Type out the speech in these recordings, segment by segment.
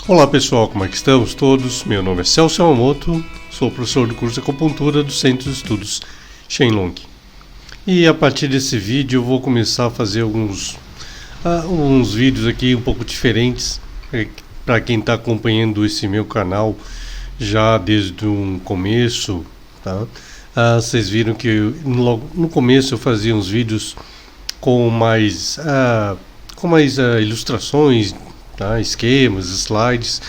Olá pessoal, como é que estamos todos? Meu nome é Celso Yamamoto, sou professor do curso de acupuntura do Centro de Estudos Shenlong. E a partir desse vídeo eu vou começar a fazer uns vídeos aqui um pouco diferentes para quem está acompanhando esse meu canal já desde um começo, tá? Vocês viram que logo no começo eu fazia uns vídeos com mais ilustrações, tá? Esquemas, slides,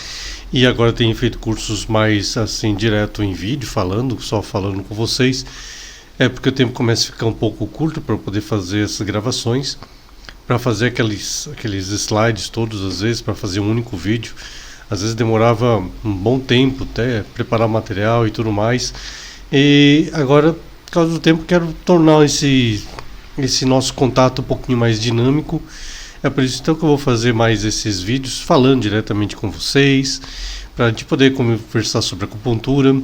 e agora tenho feito cursos mais assim direto em vídeo, só falando com vocês. É porque o tempo começa a ficar um pouco curto para poder fazer essas gravações, para fazer aqueles slides todos, às vezes para fazer um único vídeo. Às vezes demorava um bom tempo até preparar material e tudo mais. E agora, por causa do tempo, quero tornar esse nosso contato um pouquinho mais dinâmico. É por isso então que eu vou fazer mais esses vídeos falando diretamente com vocês, para a gente poder conversar sobre acupuntura.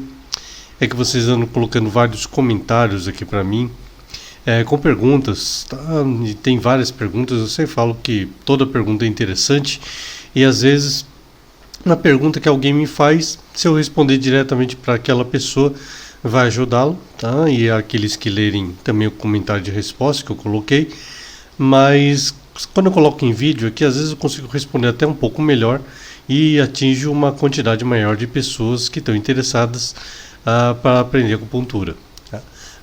É que vocês andam colocando vários comentários aqui para mim, com perguntas, tá? E tem várias perguntas. Eu sempre falo que toda pergunta é interessante, e às vezes na pergunta que alguém me faz, se eu responder diretamente para aquela pessoa, vai ajudá-lo, tá? E aqueles que lerem também o comentário de resposta que eu coloquei. Mas quando eu coloco em vídeo aqui, às vezes eu consigo responder até um pouco melhor e atinge uma quantidade maior de pessoas que estão interessadas para aprender acupuntura.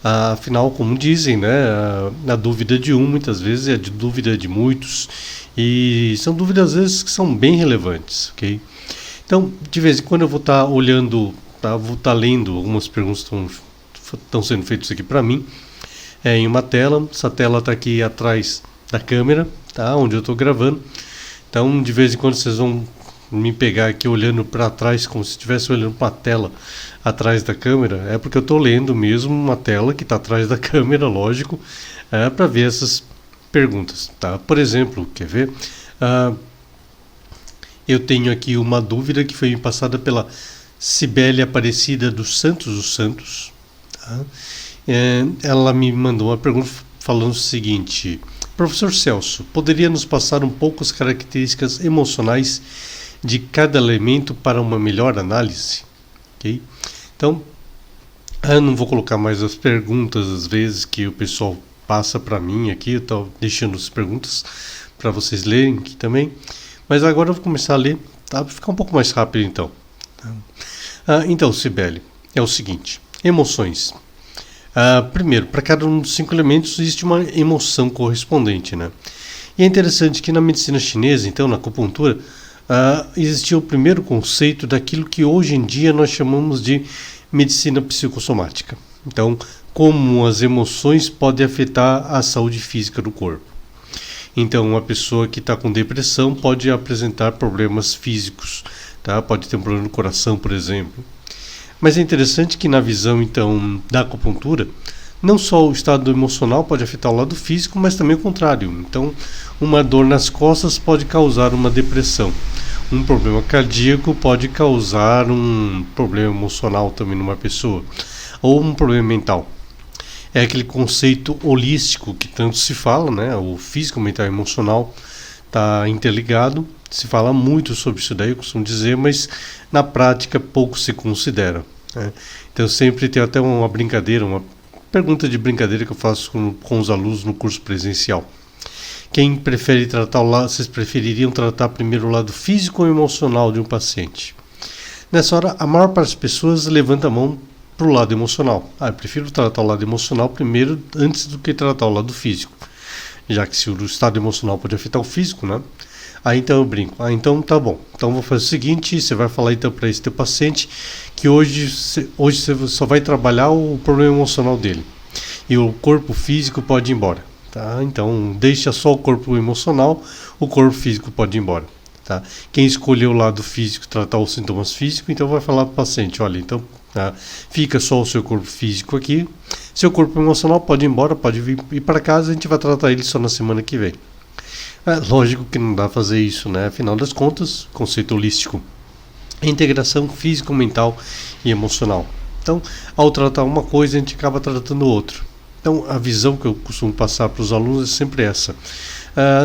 Afinal, como dizem, né, a dúvida de um muitas vezes é a dúvida de muitos, e são dúvidas às vezes que são bem relevantes, ok? Então, de vez em quando eu vou estar olhando, vou estar lendo algumas perguntas que estão sendo feitas aqui para mim, em uma tela. Essa tela está aqui atrás da câmera, tá? Onde eu estou gravando. Então, de vez em quando vocês vão me pegar aqui olhando para trás, como se estivesse olhando para a tela atrás da câmera. É porque eu estou lendo mesmo uma tela que está atrás da câmera, lógico, para ver essas perguntas, tá? Por exemplo, quer ver? Eu tenho aqui uma dúvida que foi me passada pela Cibele Aparecida dos Santos, tá? Ela me mandou uma pergunta falando o seguinte: Professor Celso, poderia nos passar um pouco as características emocionais de cada elemento para uma melhor análise? Okay? Então, eu não vou colocar mais as perguntas às vezes que o pessoal passa para mim aqui. Eu estou deixando as perguntas para vocês lerem aqui também, mas agora eu vou começar a ler, tá? Para ficar um pouco mais rápido então. Então, Cibele, é o seguinte: emoções. Primeiro, para cada um dos 5 elementos existe uma emoção correspondente, né? E é interessante que na medicina chinesa, então na acupuntura, existiu o primeiro conceito daquilo que hoje em dia nós chamamos de medicina psicossomática. Então, como as emoções podem afetar a saúde física do corpo. Então, uma pessoa que está com depressão pode apresentar problemas físicos, tá? Pode ter um problema no coração, por exemplo. Mas é interessante que na visão, então, da acupuntura, não só o estado emocional pode afetar o lado físico, mas também o contrário. Então, uma dor nas costas pode causar uma depressão. Um problema cardíaco pode causar um problema emocional também numa pessoa. Ou um problema mental. É aquele conceito holístico que tanto se fala, né? O físico, mental e emocional está interligado. Se fala muito sobre isso daí, eu costumo dizer, mas na prática pouco se considera, né? Então sempre tem até uma brincadeira, uma pergunta de brincadeira que eu faço com os alunos no curso presencial. Quem prefere tratar o lado, vocês prefeririam tratar primeiro o lado físico ou emocional de um paciente? Nessa hora, a maior parte das pessoas levanta a mão para o lado emocional. Eu prefiro tratar o lado emocional primeiro antes do que tratar o lado físico, já que se o estado emocional pode afetar o físico, né? Aí então eu brinco, então tá bom, então vou fazer o seguinte: você vai falar então para esse teu paciente que hoje você só vai trabalhar o problema emocional dele, e o corpo físico pode ir embora, tá? Então deixa só o corpo emocional, o corpo físico pode ir embora, tá? Quem escolheu o lado físico, tratar os sintomas físicos, então vai falar para o paciente: olha, então fica só o seu corpo físico aqui, seu corpo emocional pode ir embora, pode ir para casa, a gente vai tratar ele só na semana que vem. Lógico que não dá para fazer isso, né? Afinal das contas, conceito holístico, integração físico, mental e emocional. Então, ao tratar uma coisa, a gente acaba tratando outra, Então, a visão que eu costumo passar para os alunos é sempre essa.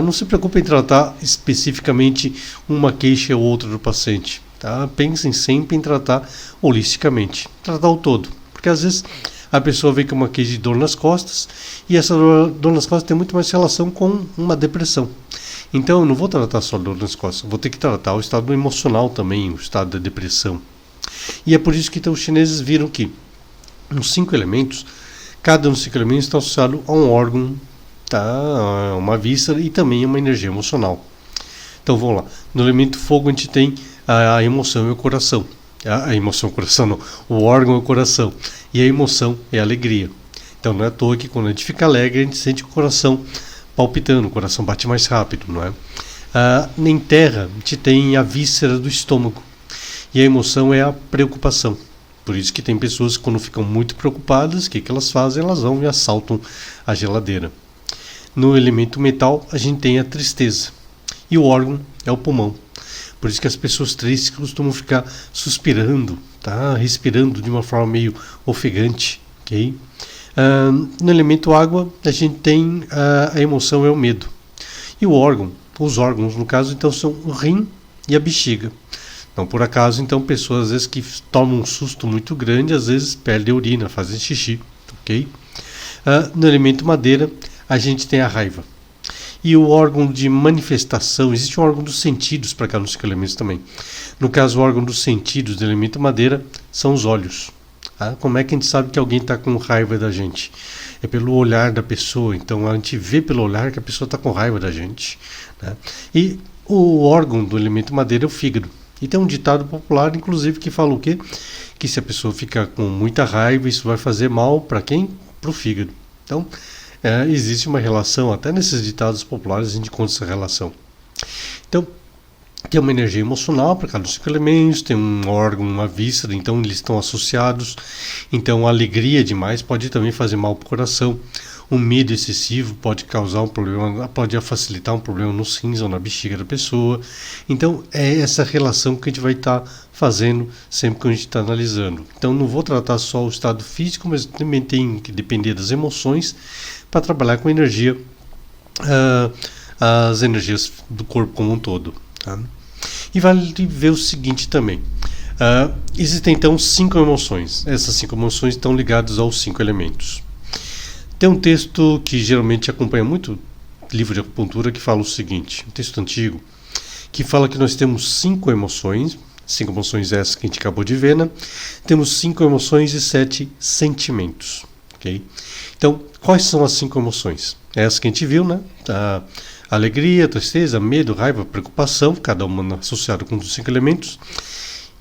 Não se preocupe em tratar especificamente uma queixa ou outra do paciente. Tá? Pensem sempre em tratar holisticamente, tratar o todo. Porque às vezes a pessoa vem com uma queixa de dor nas costas e essa dor nas costas tem muito mais relação com uma depressão. Então eu não vou tratar só a dor nas costas, vou ter que tratar o estado emocional também, o estado da depressão. E é por isso que então, os chineses viram que nos 5 elementos, cada um dos 5 elementos está associado a um órgão, tá? Uma víscera e também uma energia emocional. Então vamos lá. No elemento fogo a gente tem a emoção e o coração. A emoção, o coração não. O órgão é o coração. E a emoção é a alegria. Então não é à toa que quando a gente fica alegre, a gente sente o coração palpitando, o coração bate mais rápido, não é? Em terra, a gente tem a víscera do estômago. E a emoção é a preocupação. Por isso que tem pessoas que quando ficam muito preocupadas, o que elas fazem? Elas vão e assaltam a geladeira. No elemento metal, a gente tem a tristeza. E o órgão é o pulmão. Por isso que as pessoas tristes costumam ficar suspirando, tá? Respirando de uma forma meio ofegante. Okay? No elemento água, a gente tem a emoção é o medo. E o órgão, os órgãos no caso, então são o rim e a bexiga. Não por acaso, então, pessoas às vezes que tomam um susto muito grande, às vezes perdem a urina, fazem xixi. Okay? No elemento madeira, a gente tem a raiva. E o órgão de manifestação, existe um órgão dos sentidos para cada um dos elementos também. No caso, o órgão dos sentidos do elemento madeira são os olhos. Tá? Como é que a gente sabe que alguém está com raiva da gente? É pelo olhar da pessoa. Então a gente vê pelo olhar que a pessoa está com raiva da gente. Né? E o órgão do elemento madeira é o fígado. E tem um ditado popular, inclusive, que fala o quê? Que se a pessoa ficar com muita raiva, isso vai fazer mal para quem? Para o fígado. Então, existe uma relação, até nesses ditados populares a gente conta essa relação. Então, tem uma energia emocional para cada um dos 5 elementos, tem um órgão, uma víscera, então eles estão associados. Então, a alegria demais pode também fazer mal para o coração. O medo excessivo pode causar um problema, pode facilitar um problema no rins ou na bexiga da pessoa. Então, é essa relação que a gente vai estar fazendo sempre que a gente está analisando. Então, não vou tratar só o estado físico, mas também tem que depender das emoções para trabalhar com energia, as energias do corpo como um todo. Tá? E vale ver o seguinte também. Existem então 5 emoções. Essas 5 emoções estão ligadas aos 5 elementos. Tem um texto que geralmente acompanha muito livro de acupuntura que fala o seguinte, um texto antigo, que fala que nós temos 5 emoções, 5 emoções essas que a gente acabou de ver, né? Temos 5 emoções e 7 sentimentos. Okay? Então, quais são as 5 emoções? Essas que a gente viu, né? A alegria, tristeza, medo, raiva, preocupação, cada uma associada com os 5 elementos.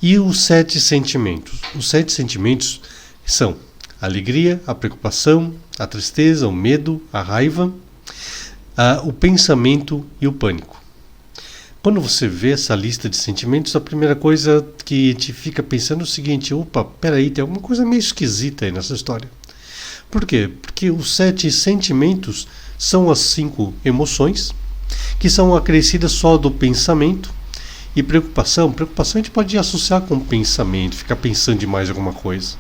E os 7 sentimentos. Os 7 sentimentos são a alegria, a preocupação, a tristeza, o medo, a raiva, o pensamento e o pânico. Quando você vê essa lista de sentimentos, a primeira coisa que te fica pensando é o seguinte: opa, peraí, tem alguma coisa meio esquisita aí nessa história. Por quê? Porque os 7 sentimentos são as 5 emoções, que são acrescidas só do pensamento. E preocupação a gente pode associar com pensamento, ficar pensando demais em alguma coisa.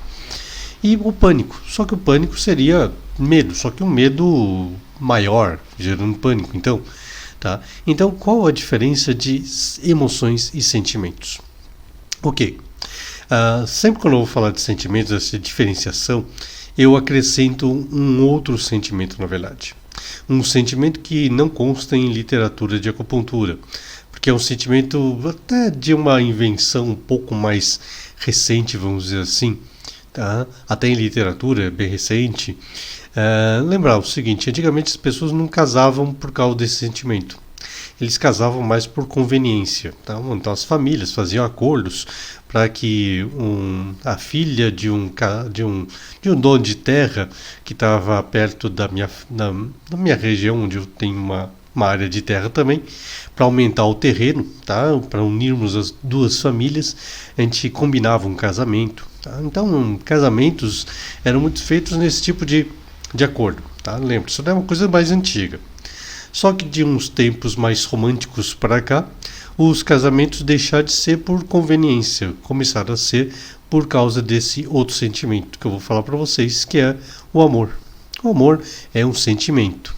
E o pânico, só que o pânico seria medo, só que um medo maior, gerando pânico. Então, qual a diferença de emoções e sentimentos? Ok, sempre quando eu vou falar de sentimentos, essa diferenciação, eu acrescento um outro sentimento, na verdade. Um sentimento que não consta em literatura de acupuntura, porque é um sentimento até de uma invenção um pouco mais recente, vamos dizer assim. Tá? Até em literatura, é bem recente. Lembrar o seguinte: antigamente as pessoas não casavam por causa desse sentimento. Eles casavam mais por conveniência. Tá? Então as famílias faziam acordos para que a filha de um dono de terra que estava perto da minha região, onde eu tenho uma área de terra também, para aumentar o terreno, tá? Para unirmos as duas famílias, a gente combinava um casamento. Tá? Então, casamentos eram muito feitos nesse tipo de acordo. Tá? Lembra, isso é uma coisa mais antiga. Só que de uns tempos mais românticos para cá, os casamentos deixaram de ser por conveniência, começaram a ser por causa desse outro sentimento que eu vou falar para vocês, que é o amor. O amor é um sentimento.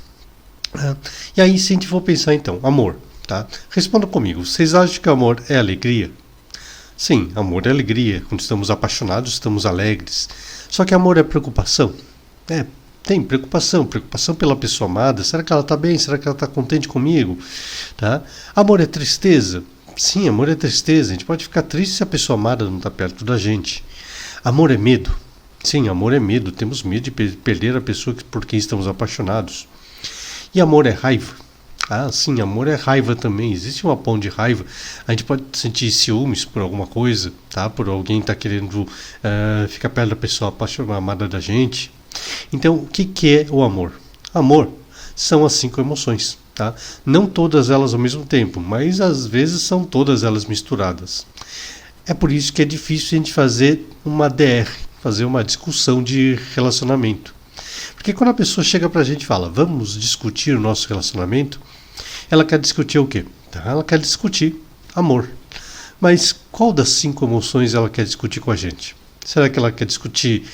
E aí, se a gente for pensar então, amor, tá? Responda comigo, vocês acham que amor é alegria? Sim, amor é alegria. Quando estamos apaixonados, estamos alegres. Só que amor é preocupação? Tem preocupação pela pessoa amada. Será que ela está bem? Será que ela está contente comigo? Tá? Amor é tristeza? Sim, amor é tristeza. A gente pode ficar triste se a pessoa amada não está perto da gente. Amor é medo? Sim, amor é medo. Temos medo de perder a pessoa por quem estamos apaixonados. E amor é raiva? Sim, amor é raiva também. Existe uma ponte de raiva. A gente pode sentir ciúmes por alguma coisa, tá? Por alguém estar querendo ficar perto da pessoa apaixonada, amada da gente. Então, o que é o amor? Amor são as 5 emoções, tá? Não todas elas ao mesmo tempo, mas às vezes são todas elas misturadas. É por isso que é difícil a gente fazer uma DR, fazer uma discussão de relacionamento. Porque quando a pessoa chega pra gente e fala, vamos discutir o nosso relacionamento, ela quer discutir o quê? Ela quer discutir amor. Mas qual das 5 emoções ela quer discutir com a gente? Será que ela quer discutir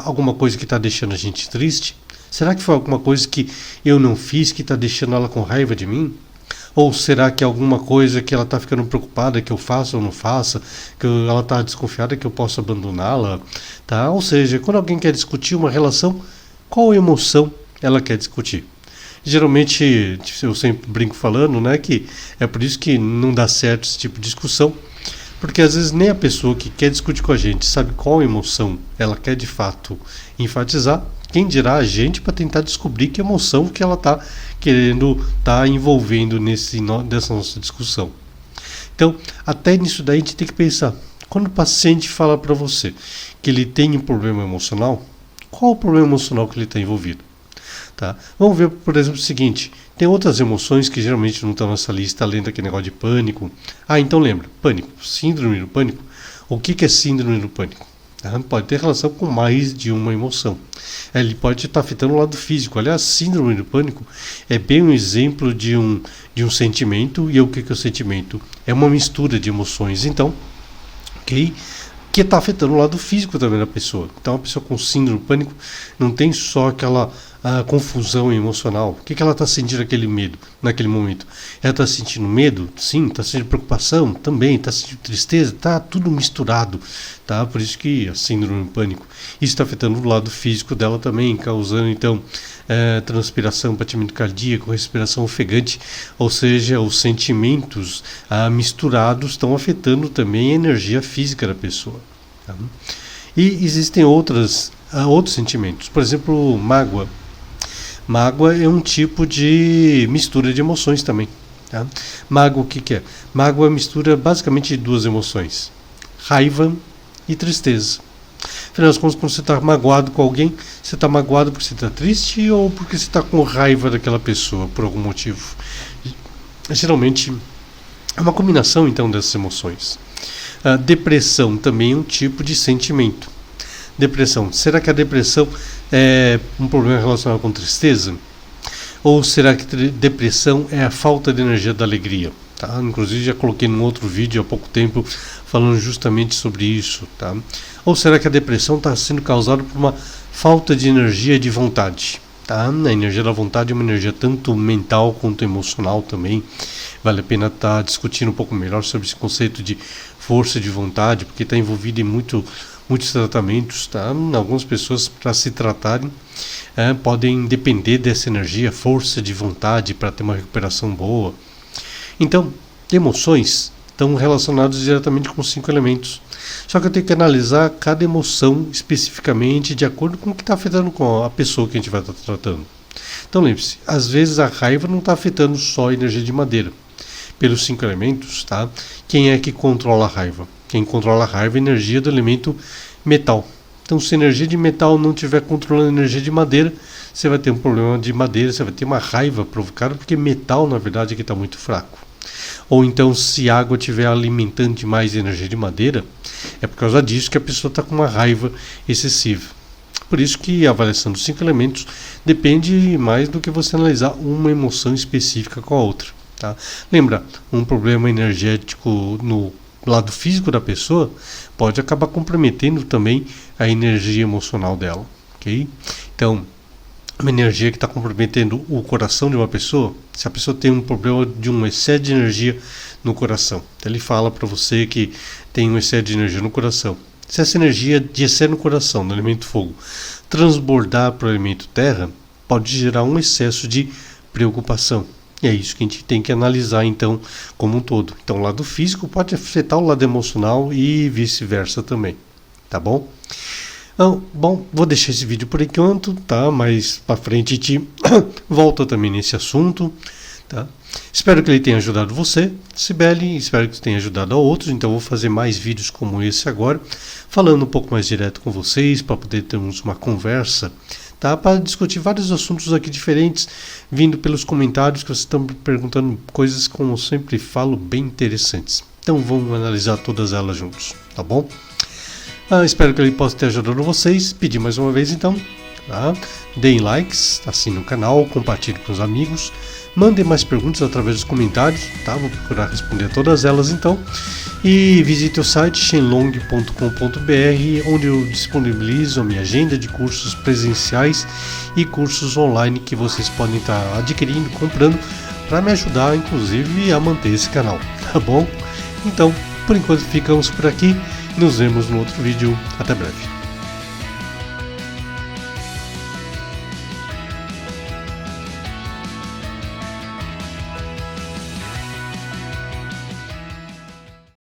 alguma coisa que está deixando a gente triste? Será que foi alguma coisa que eu não fiz que está deixando ela com raiva de mim? Ou será que é alguma coisa que ela está ficando preocupada que eu faça ou não faça, que ela está desconfiada que eu possa abandoná-la? Tá? Ou seja, quando alguém quer discutir uma relação, qual emoção ela quer discutir? Geralmente, eu sempre brinco falando, né, que é por isso que não dá certo esse tipo de discussão, porque às vezes nem a pessoa que quer discutir com a gente sabe qual emoção ela quer de fato enfatizar, quem dirá a gente para tentar descobrir que emoção que ela está querendo envolvendo nessa nossa discussão. Então, até nisso daí a gente tem que pensar, quando o paciente fala para você que ele tem um problema emocional, qual o problema emocional que ele está envolvido? Tá? Vamos ver, por exemplo, o seguinte, tem outras emoções que geralmente não estão nessa lista, além daquele negócio de pânico. Então lembra, pânico, síndrome do pânico. O que é síndrome do pânico? Pode ter relação com mais de uma emoção. Ele pode estar afetando o lado físico. Aliás, síndrome do pânico é bem um exemplo de um sentimento. E o que é o sentimento? É uma mistura de emoções. Então, ok? Que está afetando o lado físico também da pessoa. Então, a pessoa com síndrome do pânico não tem só aquela confusão emocional. O que ela está sentindo aquele medo naquele momento? Ela está sentindo medo? Sim. Está sentindo preocupação? Também. Está sentindo tristeza? Está tudo misturado. Tá? Por isso que a síndrome do pânico. Isso está afetando o lado físico dela também, causando então transpiração, batimento cardíaco, respiração ofegante, ou seja, os sentimentos misturados estão afetando também a energia física da pessoa. Tá? E existem outros sentimentos, por exemplo, mágoa. Mágoa é um tipo de mistura de emoções também. Tá? Mágoa, o que é? Mágoa mistura basicamente 2 emoções: raiva e tristeza. Afinal das contas, quando você está magoado com alguém, você está magoado porque você está triste ou porque você está com raiva daquela pessoa por algum motivo? Geralmente é uma combinação então dessas emoções. A depressão também é um tipo de sentimento. Depressão. Será que a depressão é um problema relacionado com tristeza? Ou será que depressão é a falta de energia da alegria? Tá? Inclusive já coloquei num outro vídeo há pouco tempo falando justamente sobre isso. Tá? Ou será que a depressão está sendo causada por uma falta de energia de vontade? Tá? A energia da vontade é uma energia tanto mental quanto emocional também. Vale a pena estar discutindo um pouco melhor sobre esse conceito de força de vontade, porque está envolvido em muitos tratamentos. Tá? Algumas pessoas, para se tratarem, podem depender dessa energia, força de vontade, para ter uma recuperação boa. Então, emoções estão relacionadas diretamente com 5 elementos. Só que eu tenho que analisar cada emoção especificamente de acordo com o que está afetando com a pessoa que a gente vai estar tratando. Então lembre-se, às vezes a raiva não está afetando só a energia de madeira. Pelos 5 elementos, tá? Quem é que controla a raiva? Quem controla a raiva é a energia do elemento metal. Então, se a energia de metal não estiver controlando a energia de madeira, você vai ter um problema de madeira, você vai ter uma raiva provocada, porque metal, na verdade, aqui está muito fraco. Ou então, se a água estiver alimentando demais a energia de madeira, é por causa disso que a pessoa está com uma raiva excessiva. Por isso que a avaliação dos 5 elementos depende mais do que você analisar uma emoção específica com a outra. Tá? Lembra, um problema energético no lado físico da pessoa pode acabar comprometendo também a energia emocional dela. Okay? Então, uma energia que está comprometendo o coração de uma pessoa, se a pessoa tem um problema de um excesso de energia no coração, então ele fala para você que tem um excesso de energia no coração. Se essa energia de excesso no coração, no elemento fogo, transbordar para o elemento terra, pode gerar um excesso de preocupação. E é isso que a gente tem que analisar então como um todo. Então o lado físico pode afetar o lado emocional e vice-versa também, tá bom? Então, bom, vou deixar esse vídeo por enquanto, tá? Mais para frente a gente volta também nesse assunto, tá? Espero que ele tenha ajudado você, Cibele, espero que tenha ajudado a outros, então vou fazer mais vídeos como esse agora, falando um pouco mais direto com vocês, para poder termos uma conversa, tá? Para discutir vários assuntos aqui diferentes, vindo pelos comentários que vocês estão me perguntando coisas, como eu sempre falo, bem interessantes. Então vamos analisar todas elas juntos, tá bom? Espero que ele possa ter ajudado vocês. Pedir mais uma vez então, tá? Deem likes, assinem o canal, compartilhem com os amigos, mandem mais perguntas através dos comentários, tá? Vou procurar responder todas elas então. E visite o site shenlong.com.br, onde eu disponibilizo a minha agenda de cursos presenciais e cursos online que vocês podem estar adquirindo, comprando, para me ajudar inclusive a manter esse canal, tá bom? Então, por enquanto ficamos por aqui. Nos vemos no outro vídeo. Até breve.